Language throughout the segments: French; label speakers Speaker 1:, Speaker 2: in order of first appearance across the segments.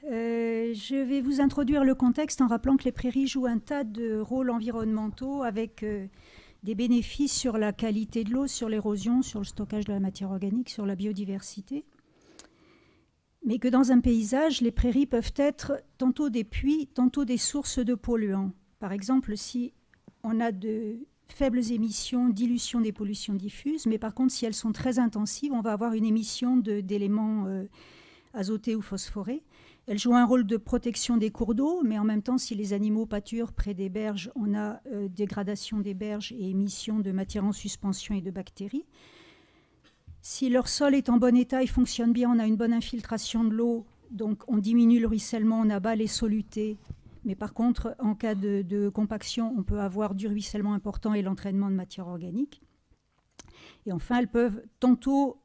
Speaker 1: Je vais vous introduire le contexte en rappelant que les prairies jouent un tas de rôles environnementaux avec des bénéfices sur la qualité de l'eau, sur l'érosion, sur le stockage de la matière organique, sur la biodiversité. Mais que dans un paysage, les prairies peuvent être tantôt des puits, tantôt des sources de polluants. Par exemple, si on a de faibles émissions, dilution des pollutions diffuses, mais par contre, si elles sont très intensives, on va avoir une émission d'éléments azotés ou phosphorés. Elles jouent un rôle de protection des cours d'eau, mais en même temps, si les animaux pâturent près des berges, on a dégradation des berges et émission de matières en suspension et de bactéries. Si leur sol est en bon état et fonctionne bien, on a une bonne infiltration de l'eau, donc on diminue le ruissellement, on abat les solutés. Mais par contre, en cas de compaction, on peut avoir du ruissellement important et l'entraînement de matière organique. Et enfin, elles peuvent tantôt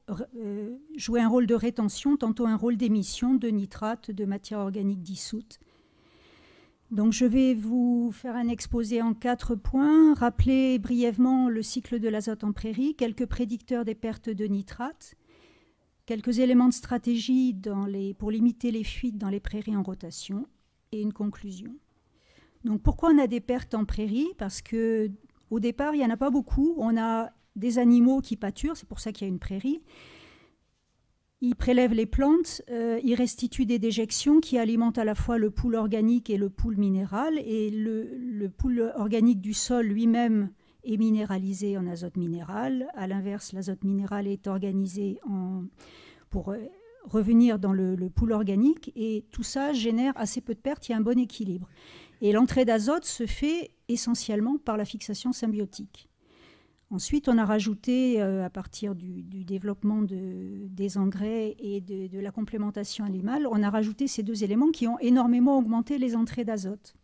Speaker 1: jouer un rôle de rétention, tantôt un rôle d'émission de nitrates, de matière organique dissoute. Donc je vais vous faire un exposé en 4 points, rappeler brièvement le cycle de l'azote en prairie, quelques prédicteurs des pertes de nitrates, quelques éléments de stratégie pour limiter les fuites dans les prairies en rotation et une conclusion. Donc pourquoi on a des pertes en prairie? Parce qu'au départ, il n'y en a pas beaucoup. On a des animaux qui pâturent, c'est pour ça qu'il y a une prairie. Ils prélèvent les plantes, ils restituent des déjections qui alimentent à la fois le pool organique et le pool minéral. Et le pool organique du sol lui-même est minéralisé en azote minéral. À l'inverse, l'azote minéral est organisé pour revenir dans le pool organique. Et tout ça génère assez peu de pertes, il y a un bon équilibre. Et l'entrée d'azote se fait essentiellement par la fixation symbiotique. Ensuite, on a rajouté, à partir du développement des engrais et de la complémentation animale, on a rajouté ces 2 éléments qui ont énormément augmenté les entrées d'azote.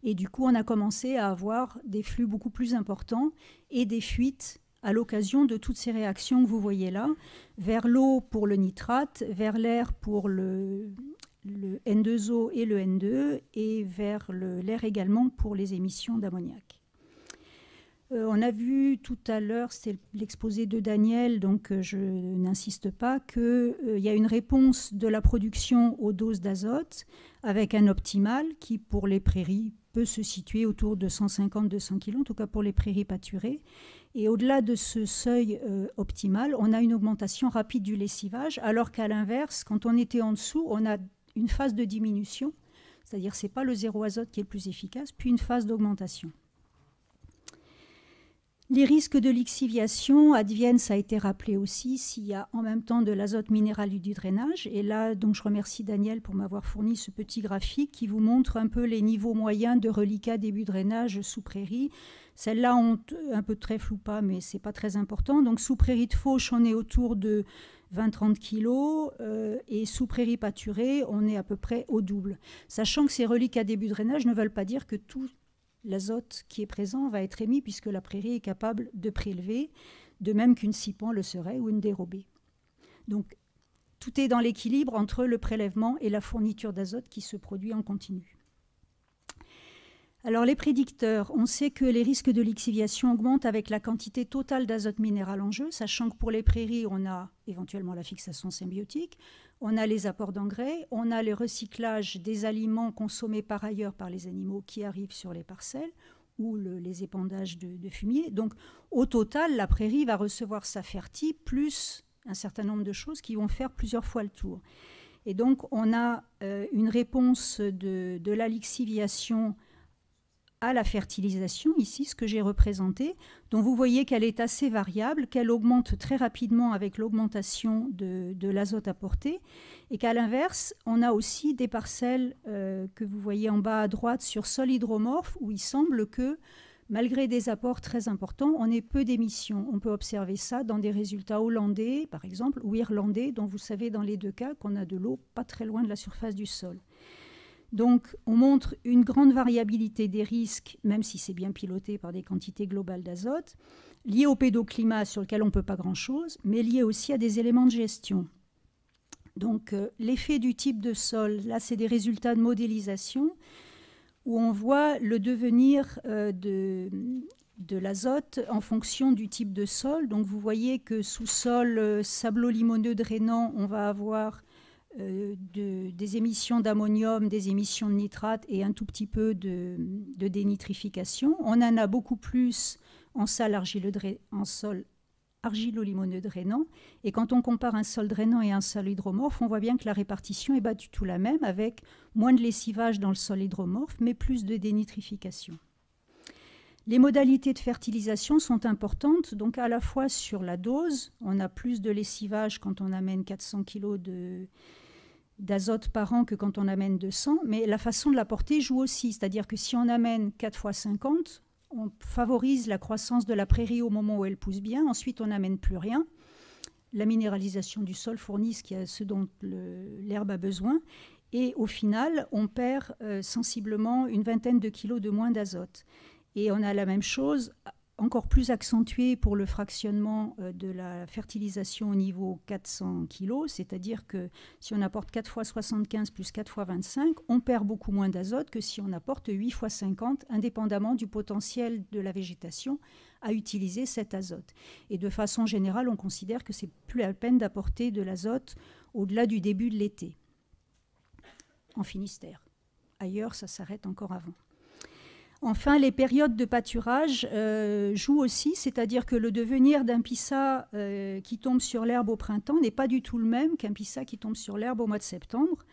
Speaker 1: Et du coup, on a commencé à avoir des flux beaucoup plus importants et des fuites à l'occasion de toutes ces réactions que vous voyez là, vers l'eau pour le nitrate, vers l'air pour le N2O et le N2, et vers l'air également pour les émissions d'ammoniac. On a vu tout à l'heure, c'est l'exposé de Daniel, donc je n'insiste pas, qu'il y a une réponse de la production aux doses d'azote avec un optimal qui, pour les prairies, peut se situer autour de 150-200 kg, en tout cas pour les prairies pâturées. Et au-delà de ce seuil optimal, on a une augmentation rapide du lessivage, alors qu'à l'inverse, quand on était en dessous, on a une phase de diminution, c'est-à-dire que ce n'est pas le zéro azote qui est le plus efficace, puis une phase d'augmentation. Les risques de lixiviation adviennent, ça a été rappelé aussi, s'il y a en même temps de l'azote minéral et du drainage. Et là, donc, je remercie Daniel pour m'avoir fourni ce petit graphique qui vous montre un peu les niveaux moyens de reliquat début drainage sous prairie. Celles-là ont un peu de trèfle ou pas, mais ce n'est pas très important. Donc, sous prairie de fauche, on est autour de 20-30 kg et sous prairie pâturée, on est à peu près au double. Sachant que ces reliquats début drainage ne veulent pas dire que tout l'azote qui est présent va être émis puisque la prairie est capable de prélever, de même qu'une scipan le serait ou une dérobée. Donc, tout est dans l'équilibre entre le prélèvement et la fourniture d'azote qui se produit en continu. Alors, les prédicteurs, on sait que les risques de lixiviation augmentent avec la quantité totale d'azote minéral en jeu, sachant que pour les prairies, on a éventuellement la fixation symbiotique, on a les apports d'engrais, on a le recyclage des aliments consommés par ailleurs par les animaux qui arrivent sur les parcelles ou les épandages de fumier. Donc, au total, la prairie va recevoir sa fertie plus un certain nombre de choses qui vont faire plusieurs fois le tour. Et donc, on a une réponse de la lixiviation à la fertilisation, ici, ce que j'ai représenté, dont vous voyez qu'elle est assez variable, qu'elle augmente très rapidement avec l'augmentation de l'azote apporté, et qu'à l'inverse, on a aussi des parcelles que vous voyez en bas à droite sur sol hydromorphe, où il semble que, malgré des apports très importants, on ait peu d'émissions. On peut observer ça dans des résultats hollandais, par exemple, ou irlandais, dont vous savez dans les 2 cas qu'on a de l'eau pas très loin de la surface du sol. Donc, on montre une grande variabilité des risques, même si c'est bien piloté par des quantités globales d'azote, liées au pédoclimat sur lequel on ne peut pas grand-chose, mais liées aussi à des éléments de gestion. Donc, l'effet du type de sol, là, c'est des résultats de modélisation où on voit le devenir de l'azote en fonction du type de sol. Donc, vous voyez que sous sol sablo-limoneux drainant, on va avoir des émissions d'ammonium, des émissions de nitrate et un tout petit peu de dénitrification. On en a beaucoup plus en sol argilo-limoneux drainant. Et quand on compare un sol drainant et un sol hydromorphe, on voit bien que la répartition n'est pas du tout la même, avec moins de lessivage dans le sol hydromorphe, mais plus de dénitrification. Les modalités de fertilisation sont importantes, donc à la fois sur la dose, on a plus de lessivage quand on amène 400 kg d'azote par an que quand on amène 200, mais la façon de l'apporter joue aussi, c'est-à-dire que si on amène 4 fois 50, on favorise la croissance de la prairie au moment où elle pousse bien, ensuite on n'amène plus rien. La minéralisation du sol fournit ce dont l'herbe a besoin, et au final, on perd sensiblement une vingtaine de kilos de moins d'azote. Et on a la même chose, encore plus accentuée pour le fractionnement de la fertilisation au niveau 400 kg, c'est-à-dire que si on apporte 4 fois 75 plus 4 fois 25, on perd beaucoup moins d'azote que si on apporte 8 fois 50, indépendamment du potentiel de la végétation à utiliser cet azote. Et de façon générale, on considère que c'est plus la peine d'apporter de l'azote au-delà du début de l'été, en Finistère. Ailleurs, ça s'arrête encore avant. Enfin, les périodes de pâturage jouent aussi, c'est-à-dire que le devenir d'un pissa qui tombe sur l'herbe au printemps n'est pas du tout le même qu'un pissa qui tombe sur l'herbe au mois de septembre.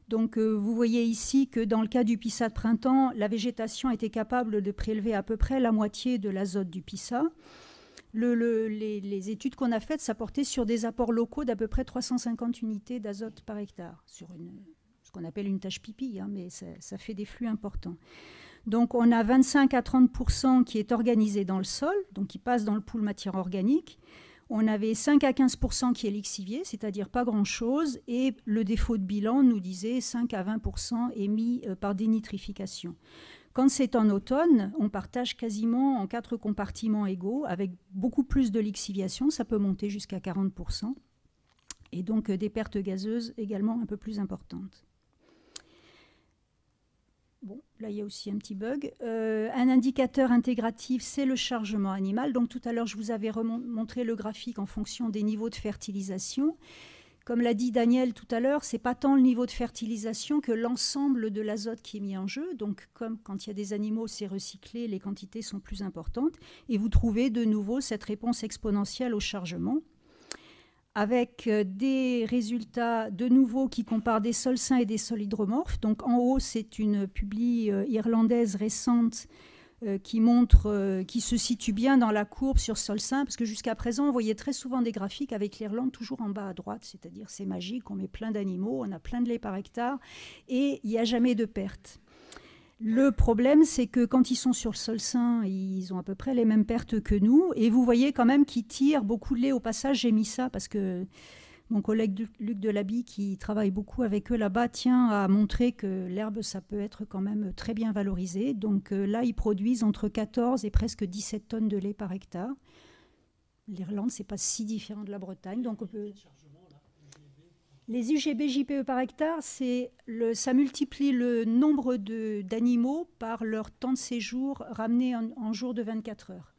Speaker 1: Donc, vous voyez ici que dans le cas du pissa de printemps, la végétation était capable de prélever à peu près la moitié de l'azote du pissa. Les études qu'on a faites, ça portait sur des apports locaux d'à peu près 350 unités d'azote par hectare, sur ce qu'on appelle une tâche pipi, hein, mais ça fait des flux importants. Donc, on a 25 à 30% qui est organisé dans le sol, donc qui passe dans le pool matière organique. On avait 5 à 15% qui est lixivié, c'est-à-dire pas grand-chose. Et le défaut de bilan nous disait 5 à 20% émis par dénitrification. Quand c'est en automne, on partage quasiment en 4 compartiments égaux, avec beaucoup plus de lixiviation, ça peut monter jusqu'à 40%. Et donc des pertes gazeuses également un peu plus importantes. Bon, là, il y a aussi un petit bug. Un indicateur intégratif, c'est le chargement animal. Donc, tout à l'heure, je vous avais montré le graphique en fonction des niveaux de fertilisation. Comme l'a dit Daniel tout à l'heure, ce n'est pas tant le niveau de fertilisation que l'ensemble de l'azote qui est mis en jeu. Donc, comme quand il y a des animaux, c'est recyclé, les quantités sont plus importantes. Et vous trouvez de nouveau cette réponse exponentielle au chargement, avec des résultats de nouveau qui comparent des sols sains et des sols hydromorphes. Donc en haut, c'est une publi irlandaise récente qui montre, qui se situe bien dans la courbe sur sol sain, parce que jusqu'à présent, on voyait très souvent des graphiques avec l'Irlande toujours en bas à droite, c'est-à-dire c'est magique, on met plein d'animaux, on a plein de lait par hectare, et il n'y a jamais de perte. Le problème, c'est que quand ils sont sur le sol sain, ils ont à peu près les mêmes pertes que nous. Et vous voyez quand même qu'ils tirent beaucoup de lait. Au passage, j'ai mis ça parce que mon collègue Luc Delaby, qui travaille beaucoup avec eux là-bas, tient à montrer que l'herbe, ça peut être quand même très bien valorisé. Donc là, ils produisent entre 14 et presque 17 tonnes de lait par hectare. L'Irlande, ce n'est pas si différent de la Bretagne. Donc on peut... Les UGB JPE par hectare, ça multiplie le nombre d'animaux par leur temps de séjour ramené en jours de 24 heures.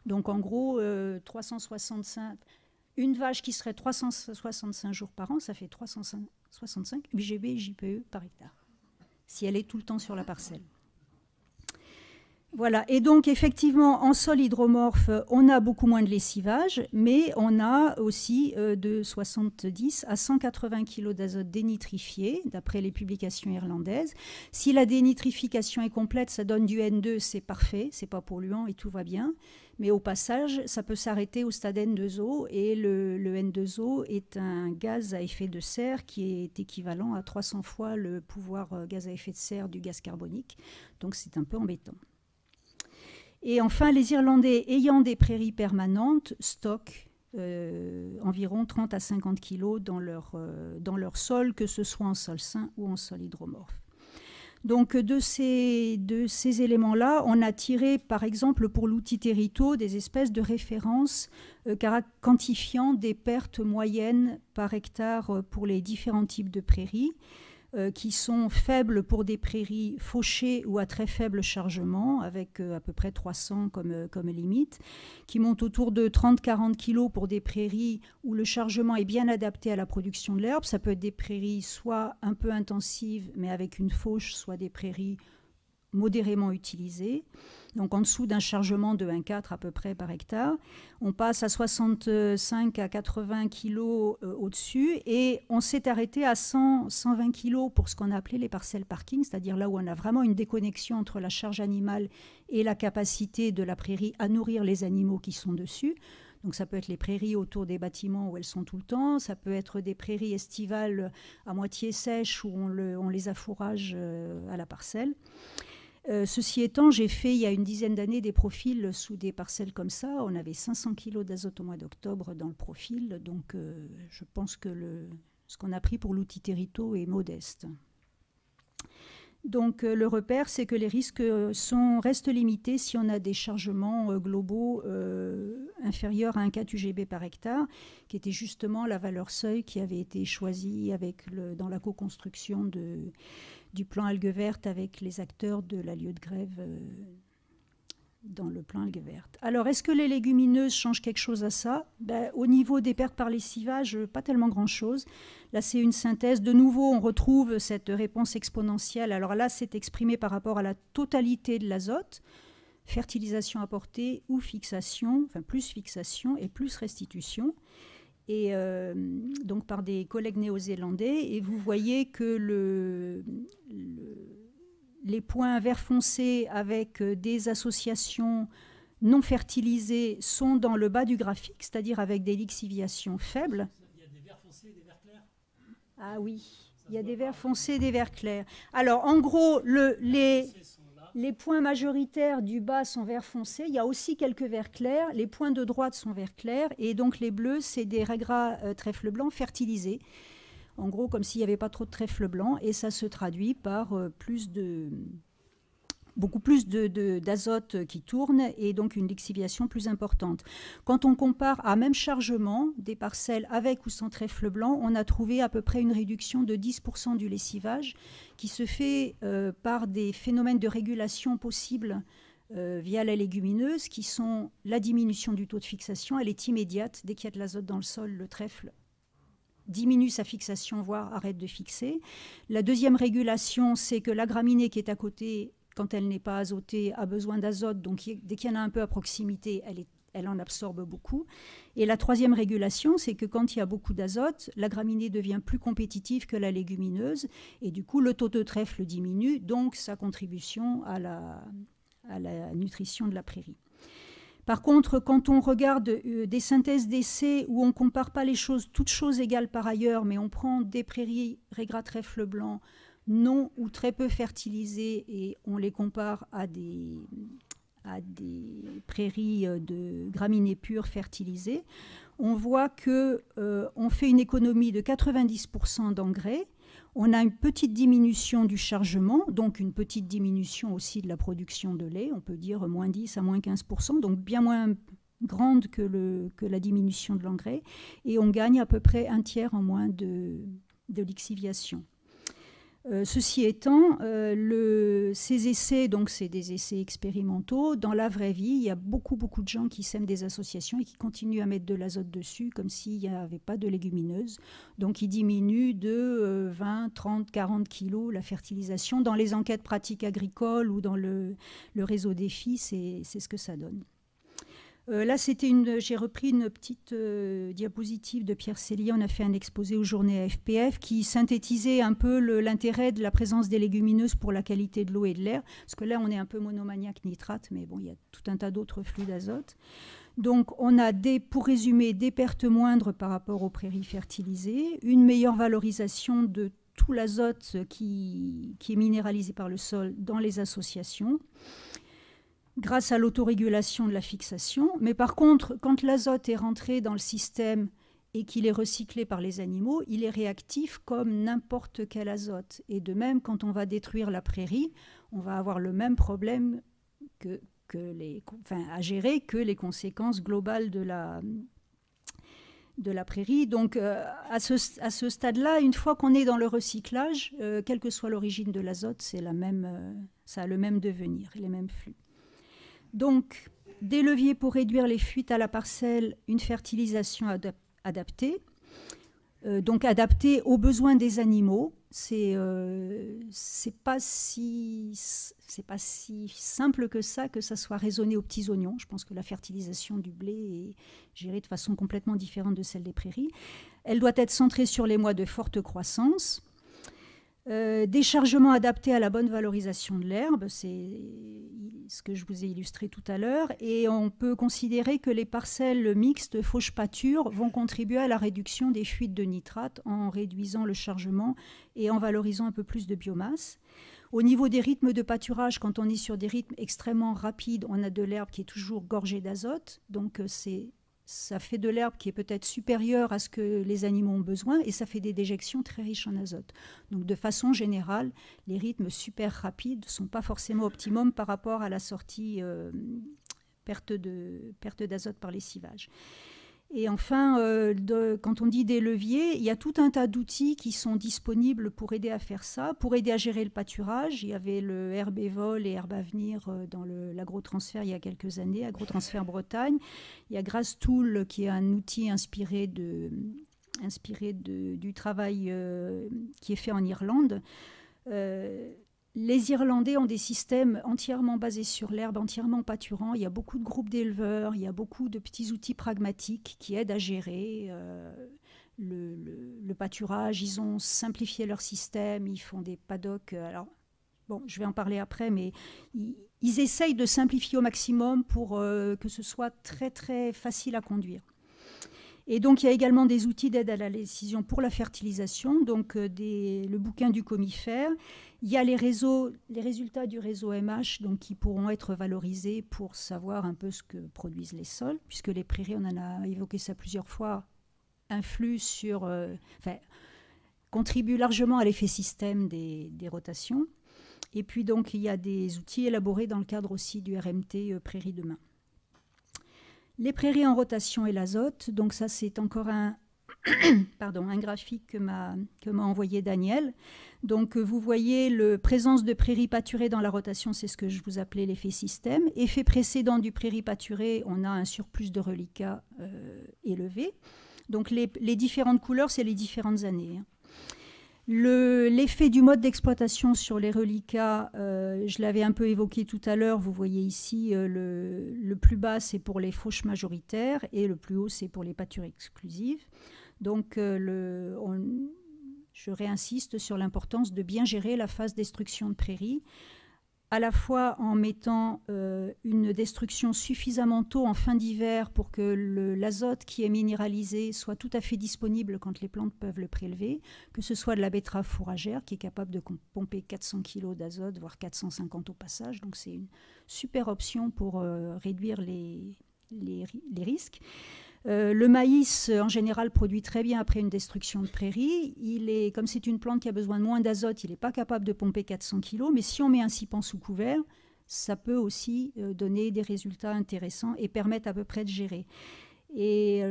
Speaker 1: Donc en gros, 365, une vache qui serait 365 jours par an, ça fait 365 UGB JPE par hectare, si elle est tout le temps sur la parcelle. Voilà, et donc effectivement, en sol hydromorphe, on a beaucoup moins de lessivage, mais on a aussi de 70 à 180 kg d'azote dénitrifié, d'après les publications irlandaises. Si la dénitrification est complète, ça donne du N2, c'est parfait, c'est pas polluant et tout va bien. Mais au passage, ça peut s'arrêter au stade N2O, et le N2O est un gaz à effet de serre qui est équivalent à 300 fois le pouvoir gaz à effet de serre du gaz carbonique. Donc c'est un peu embêtant. Et enfin, les Irlandais ayant des prairies permanentes stockent environ 30 à 50 kg dans leur sol, que ce soit en sol sain ou en sol hydromorphe. Donc de ces éléments-là, on a tiré par exemple pour l'outil Territo des espèces de références quantifiant des pertes moyennes par hectare pour les différents types de prairies. qui sont faibles pour des prairies fauchées ou à très faible chargement, avec à peu près 300 comme limite, qui montent autour de 30-40 kg pour des prairies où le chargement est bien adapté à la production de l'herbe. Ça peut être des prairies soit un peu intensives, mais avec une fauche, soit des prairies modérément utilisées. Donc en dessous d'un chargement de 1,4 à peu près par hectare. On passe à 65 à 80 kg au-dessus et on s'est arrêté à 100-120 kg pour ce qu'on a appelé les parcelles parking, c'est-à-dire là où on a vraiment une déconnexion entre la charge animale et la capacité de la prairie à nourrir les animaux qui sont dessus. Donc ça peut être les prairies autour des bâtiments où elles sont tout le temps, ça peut être des prairies estivales à moitié sèches où on les affourage à la parcelle. Ceci étant, j'ai fait il y a une dizaine d'années des profils sous des parcelles comme ça. On avait 500 kg d'azote au mois d'octobre dans le profil. Donc je pense que ce qu'on a pris pour l'outil Territo est modeste. Donc le repère, c'est que les risques restent limités si on a des chargements globaux inférieurs à 1 4 UGB par hectare, qui était justement la valeur seuil qui avait été choisie dans la co-construction du plan algues vertes avec les acteurs de la lieu de grève dans le plan algues vertes. Alors, est-ce que les légumineuses changent quelque chose à ça ? Au niveau des pertes par lessivage, pas tellement grand-chose. Là, c'est une synthèse. De nouveau, on retrouve cette réponse exponentielle. Alors là, c'est exprimé par rapport à la totalité de l'azote, fertilisation apportée ou fixation, enfin plus fixation et plus restitution. Et donc par des collègues néo-zélandais. Et vous voyez que les points vert foncé avec des associations non fertilisées sont dans le bas du graphique, c'est-à-dire avec des lixiviations faibles.
Speaker 2: Il y a des verts foncés et des verts clairs ?
Speaker 1: Ah oui, il y a des verts foncés et des verts clairs. Alors en gros, les points majoritaires du bas sont vert foncé. Il y a aussi quelques verts clairs. Les points de droite sont vert clair. Et donc les bleus, c'est des régras trèfle blanc fertilisés. En gros, comme s'il n'y avait pas trop de trèfle blanc. Et ça se traduit par beaucoup plus d'azote qui tourne et donc une lixiviation plus importante. Quand on compare à même chargement des parcelles avec ou sans trèfle blanc, on a trouvé à peu près une réduction de 10% du lessivage qui se fait par des phénomènes de régulation possibles via la légumineuse qui sont la diminution du taux de fixation. Elle est immédiate. Dès qu'il y a de l'azote dans le sol, le trèfle diminue sa fixation, voire arrête de fixer. La deuxième régulation, c'est que la graminée qui est à côté, quand elle n'est pas azotée, a besoin d'azote. Donc, dès qu'il y en a un peu à proximité, elle en absorbe beaucoup. Et la troisième régulation, c'est que quand il y a beaucoup d'azote, la graminée devient plus compétitive que la légumineuse. Et du coup, le taux de trèfle diminue, donc sa contribution à la nutrition de la prairie. Par contre, quand on regarde des synthèses d'essais où on ne compare pas les choses, toutes choses égales par ailleurs, mais on prend des prairies régras trèfle blanc non ou très peu fertilisées et on les compare à des prairies de graminées pures fertilisées, on voit qu'on fait une économie de 90% d'engrais. On a une petite diminution du chargement, donc une petite diminution aussi de la production de lait, on peut dire moins 10 à moins 15%, donc bien moins grande que la diminution de l'engrais, et on gagne à peu près un tiers en moins de lixiviation. Ceci étant, ces essais, donc c'est des essais expérimentaux, dans la vraie vie, il y a beaucoup de gens qui sèment des associations et qui continuent à mettre de l'azote dessus comme s'il n'y avait pas de légumineuses. Donc ils diminuent de 20, 30, 40 kilos la fertilisation. Dans les enquêtes pratiques agricoles ou dans le réseau défi, c'est ce que ça donne. Là, j'ai repris une petite diapositive de Pierre Sellier. On a fait un exposé aux journées AFPF qui synthétisait un peu l'intérêt de la présence des légumineuses pour la qualité de l'eau et de l'air. Parce que là, on est un peu monomaniaque nitrate, mais bon, il y a tout un tas d'autres flux d'azote. Donc, on a, pour résumer, des pertes moindres par rapport aux prairies fertilisées, une meilleure valorisation de tout l'azote qui est minéralisé par le sol dans les associations, grâce à l'autorégulation de la fixation. Mais par contre, quand l'azote est rentré dans le système et qu'il est recyclé par les animaux, il est réactif comme n'importe quel azote. Et de même, quand on va détruire la prairie, on va avoir le même problème à gérer que les conséquences globales de de la prairie. Donc, à ce stade-là, une fois qu'on est dans le recyclage, quelle que soit l'origine de l'azote, ça a le même devenir, les mêmes flux. Donc, des leviers pour réduire les fuites à la parcelle, une fertilisation adaptée. Donc, adaptée aux besoins des animaux. C'est pas si simple que ça soit raisonné aux petits oignons. Je pense que la fertilisation du blé est gérée de façon complètement différente de celle des prairies. Elle doit être centrée sur les mois de forte croissance. Des chargements adaptés à la bonne valorisation de l'herbe, c'est ce que je vous ai illustré tout à l'heure, et on peut considérer que les parcelles mixtes fauche-pâture vont contribuer à la réduction des fuites de nitrates en réduisant le chargement et en valorisant un peu plus de biomasse. Au niveau des rythmes de pâturage, quand on est sur des rythmes extrêmement rapides, on a de l'herbe qui est toujours gorgée d'azote, donc ça fait de l'herbe qui est peut-être supérieure à ce que les animaux ont besoin et ça fait des déjections très riches en azote. Donc de façon générale, les rythmes super rapides ne sont pas forcément optimum par rapport à la sortie perte d'azote par lessivage. Et enfin, quand on dit des leviers, il y a tout un tas d'outils qui sont disponibles pour aider à faire ça, pour aider à gérer le pâturage. Il y avait le Herbévol et Herbavenir dans l'agrotransfert il y a quelques années, Agrotransfert Bretagne. Il y a GrassTool qui est un outil inspiré du travail qui est fait en Irlande. Les Irlandais ont des systèmes entièrement basés sur l'herbe, entièrement pâturants. Il y a beaucoup de groupes d'éleveurs, il y a beaucoup de petits outils pragmatiques qui aident à gérer le pâturage. Ils ont simplifié leur système, ils font des paddocks. Alors, bon, je vais en parler après, mais ils essayent de simplifier au maximum pour que ce soit très, très facile à conduire. Et donc, il y a également des outils d'aide à la décision pour la fertilisation, donc le bouquin du comifère. Il y a les résultats du réseau MH donc, qui pourront être valorisés pour savoir un peu ce que produisent les sols, puisque les prairies, on en a évoqué ça plusieurs fois, influent contribuent largement à l'effet système des rotations. Et puis, donc, il y a des outils élaborés dans le cadre aussi du RMT Prairies Demain. Les prairies en rotation et l'azote, donc ça c'est encore un graphique que m'a envoyé Daniel. Donc vous voyez la présence de prairies pâturées dans la rotation, c'est ce que je vous appelais l'effet système. Effet précédent du prairie pâturée, on a un surplus de reliquats élevé. Donc les différentes couleurs, c'est les différentes années. L'effet du mode d'exploitation sur les reliquats, je l'avais un peu évoqué tout à l'heure, vous voyez ici, le plus bas c'est pour les fauches majoritaires et le plus haut c'est pour les pâtures exclusives. Donc je réinsiste sur l'importance de bien gérer la phase destruction de prairies, à la fois en mettant une destruction suffisamment tôt en fin d'hiver pour que l'azote qui est minéralisé soit tout à fait disponible quand les plantes peuvent le prélever, que ce soit de la betterave fourragère qui est capable de pomper 400 kg d'azote, voire 450 au passage. Donc c'est une super option pour réduire les risques. Le maïs, en général, produit très bien après une destruction de prairie. Comme c'est une plante qui a besoin de moins d'azote, il n'est pas capable de pomper 400 kg. Mais si on met un cipan sous couvert, ça peut aussi donner des résultats intéressants et permettre à peu près de gérer. Et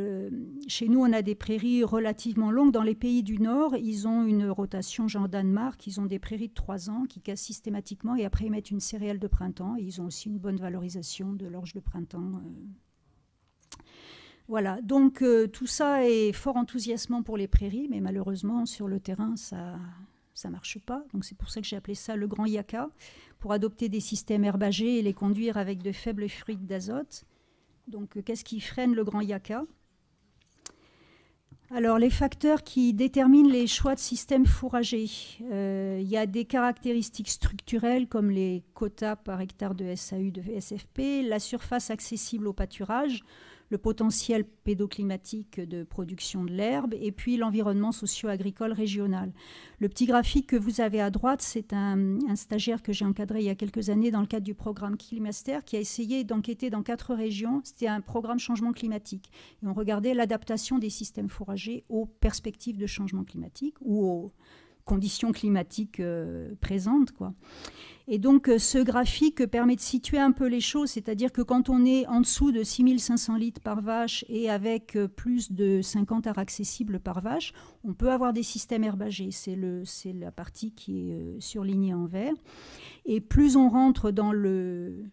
Speaker 1: chez nous, on a des prairies relativement longues. Dans les pays du Nord, ils ont une rotation, genre Danemark, ils ont des prairies de 3 ans qui cassent systématiquement et après ils mettent une céréale de printemps. Et ils ont aussi une bonne valorisation de l'orge de printemps. Voilà, donc tout ça est fort enthousiasmant pour les prairies, mais malheureusement, sur le terrain, ça ne marche pas. Donc c'est pour ça que j'ai appelé ça le grand yaka, pour adopter des systèmes herbagés et les conduire avec de faibles fuites d'azote. Donc qu'est-ce qui freine le grand yaka ? Alors les facteurs qui déterminent les choix de systèmes fourragers. Il y a des caractéristiques structurelles comme les quotas par hectare de SAU, de SFP, la surface accessible au pâturage, le potentiel pédoclimatique de production de l'herbe et puis l'environnement socio-agricole régional. Le petit graphique que vous avez à droite, c'est un stagiaire que j'ai encadré il y a quelques années dans le cadre du programme Climaster qui a essayé d'enquêter dans 4 régions. C'était un programme changement climatique. Et on regardait l'adaptation des systèmes fourragers aux perspectives de changement climatique ou aux conditions climatiques présentes, quoi. Et donc, ce graphique permet de situer un peu les choses, c'est-à-dire que quand on est en dessous de 6500 litres par vache et avec plus de 50 aires accessibles par vache, on peut avoir des systèmes herbagés. C'est la partie qui est surlignée en vert. Et plus on rentre dans le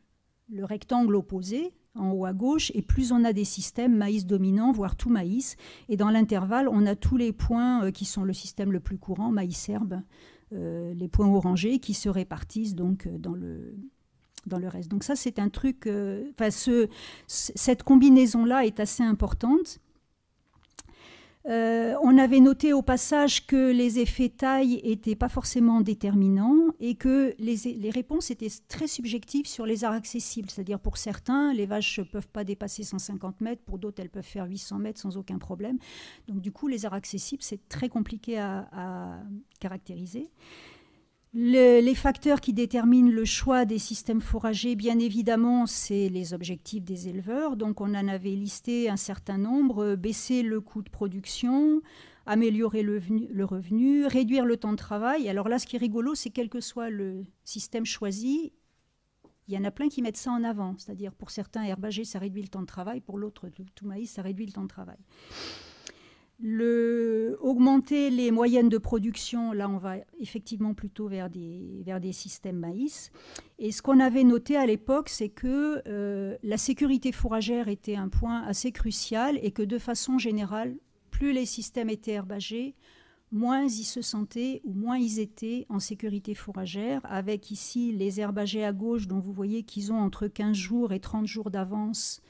Speaker 1: rectangle opposé, en haut à gauche, et plus on a des systèmes maïs dominants, voire tout maïs. Et dans l'intervalle, on a tous les points qui sont le système le plus courant, maïs herbe, les points orangés qui se répartissent donc dans le reste. Donc ça, c'est un truc... cette combinaison-là est assez importante. On avait noté au passage que les effets taille n'étaient pas forcément déterminants et que les réponses étaient très subjectives sur les aires accessibles. C'est-à-dire pour certains, les vaches ne peuvent pas dépasser 150 mètres, pour d'autres, elles peuvent faire 800 mètres sans aucun problème. Donc du coup, les aires accessibles, c'est très compliqué à caractériser. Les facteurs qui déterminent le choix des systèmes fourragers, bien évidemment, c'est les objectifs des éleveurs. Donc, on en avait listé un certain nombre. Baisser le coût de production, améliorer le revenu, réduire le temps de travail. Alors là, ce qui est rigolo, c'est quel que soit le système choisi, il y en a plein qui mettent ça en avant. C'est-à-dire, pour certains, herbager, ça réduit le temps de travail. Pour l'autre, tout maïs, ça réduit le temps de travail. Augmenter les moyennes de production, là on va effectivement plutôt vers des systèmes maïs. Et ce qu'on avait noté à l'époque, c'est que la sécurité fourragère était un point assez crucial et que de façon générale, plus les systèmes étaient herbagés, moins ils se sentaient ou moins ils étaient en sécurité fourragère, avec ici les herbagés à gauche dont vous voyez qu'ils ont entre 15 jours et 30 jours d'avance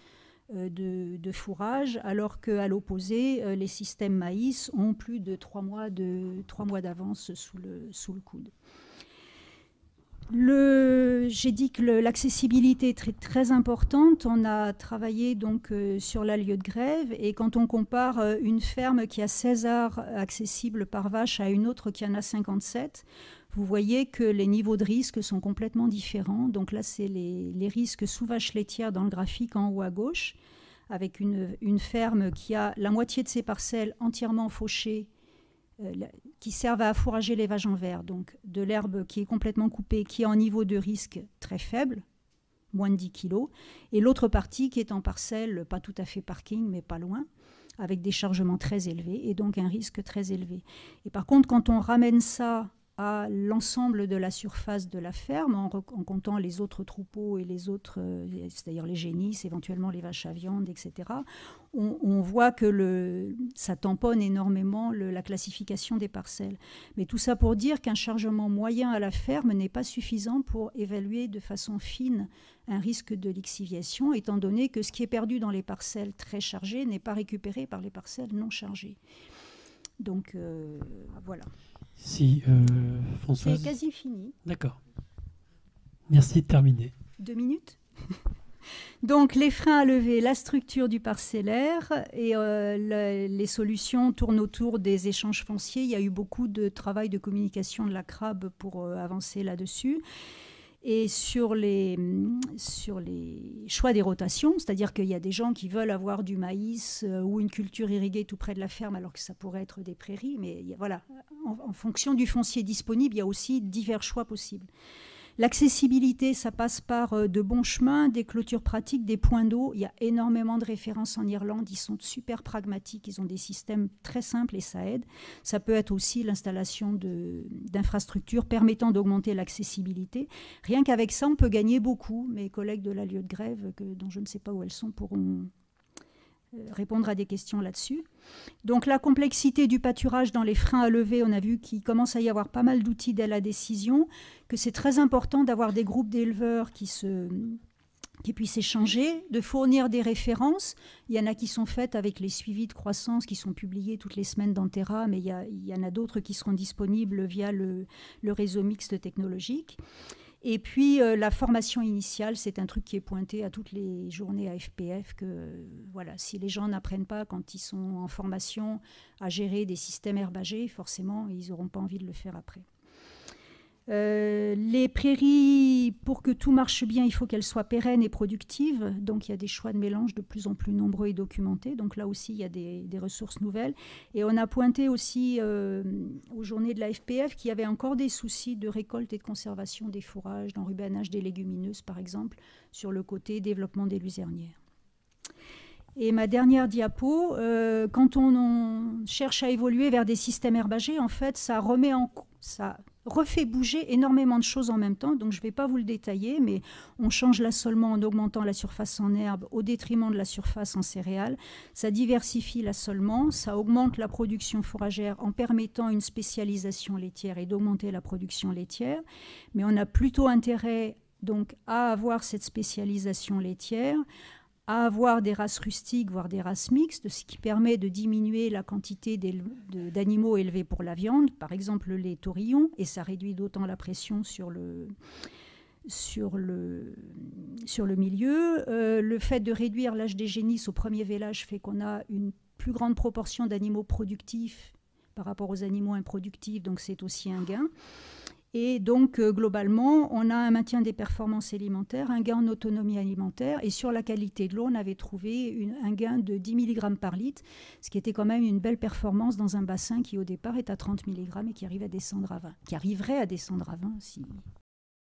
Speaker 1: de fourrage, alors qu'à l'opposé, les systèmes maïs ont plus de 3 mois d'avance sous le coude. J'ai dit que l'accessibilité est très, très importante. On a travaillé donc sur la lieu de grève et quand on compare une ferme qui a 16 aires accessibles par vache à une autre qui en a 57, vous voyez que les niveaux de risque sont complètement différents. Donc là, c'est les risques sous vache laitière dans le graphique en haut à gauche, avec une ferme qui a la moitié de ses parcelles entièrement fauchées, qui servent à fourrager les vaches en vert. Donc de l'herbe qui est complètement coupée, qui est en niveau de risque très faible, moins de 10 kg, et l'autre partie qui est en parcelle, pas tout à fait parking, mais pas loin, avec des chargements très élevés, et donc un risque très élevé. Et par contre, quand on ramène ça à l'ensemble de la surface de la ferme, en comptant les autres troupeaux et les autres, c'est-à-dire les génisses, éventuellement les vaches à viande, etc., on voit que ça tamponne énormément la classification des parcelles. Mais tout ça pour dire qu'un chargement moyen à la ferme n'est pas suffisant pour évaluer de façon fine un risque de lixiviation, étant donné que ce qui est perdu dans les parcelles très chargées n'est pas récupéré par les parcelles non chargées. Donc, voilà.
Speaker 2: Si, Françoise.
Speaker 1: C'est quasi fini.
Speaker 2: D'accord. Merci de terminer.
Speaker 1: 2 minutes. Donc, les freins à lever, la structure du parcellaire et les solutions tournent autour des échanges fonciers. Il y a eu beaucoup de travail de communication de la CRAB pour avancer là-dessus. Et sur les choix des rotations, c'est-à-dire qu'il y a des gens qui veulent avoir du maïs ou une culture irriguée tout près de la ferme alors que ça pourrait être des prairies, mais voilà, en fonction du foncier disponible, il y a aussi divers choix possibles. L'accessibilité, ça passe par de bons chemins, des clôtures pratiques, des points d'eau. Il y a énormément de références en Irlande, ils sont super pragmatiques, ils ont des systèmes très simples et ça aide. Ça peut être aussi l'installation d'infrastructures permettant d'augmenter l'accessibilité. Rien qu'avec ça, on peut gagner beaucoup. Mes collègues de la lieu de grève, dont je ne sais pas où elles sont, pourront répondre à des questions là-dessus. Donc la complexité du pâturage dans les freins à lever, on a vu qu'il commence à y avoir pas mal d'outils d'aide à la décision, que c'est très important d'avoir des groupes d'éleveurs qui puissent échanger, de fournir des références. Il y en a qui sont faites avec les suivis de croissance qui sont publiés toutes les semaines dans Terra, mais il y en a d'autres qui seront disponibles via le réseau mixte technologique. Et puis la formation initiale, c'est un truc qui est pointé à toutes les journées à FPF, que voilà, si les gens n'apprennent pas quand ils sont en formation à gérer des systèmes herbagés, forcément, ils n'auront pas envie de le faire après. Les prairies, pour que tout marche bien, il faut qu'elles soient pérennes et productives. Donc il y a des choix de mélange de plus en plus nombreux et documentés. Donc là aussi, il y a des ressources nouvelles. Et on a pointé aussi aux journées de la FPF qu'il y avait encore des soucis de récolte et de conservation des fourrages, d'enrubanage des légumineuses, par exemple, sur le côté développement des luzernières. Et ma dernière diapo, quand on cherche à évoluer vers des systèmes herbagés, en fait, ça refait bouger énormément de choses en même temps. Donc, je ne vais pas vous le détailler, mais on change l'assolement en augmentant la surface en herbe au détriment de la surface en céréales. Ça diversifie l'assolement, ça augmente la production fourragère en permettant une spécialisation laitière et d'augmenter la production laitière. Mais on a plutôt intérêt donc, à avoir cette spécialisation laitière, à avoir des races rustiques, voire des races mixtes, ce qui permet de diminuer la quantité d'animaux élevés pour la viande, par exemple les taurillons, et ça réduit d'autant la pression sur le milieu. Le fait de réduire l'âge des génisses au premier vélage fait qu'on a une plus grande proportion d'animaux productifs par rapport aux animaux improductifs, donc c'est aussi un gain. Et donc, globalement, on a un maintien des performances alimentaires, un gain en autonomie alimentaire. Et sur la qualité de l'eau, on avait trouvé un gain de 10 mg par litre, ce qui était quand même une belle performance dans un bassin qui, au départ, est à 30 mg et qui arriverait à descendre à 20 si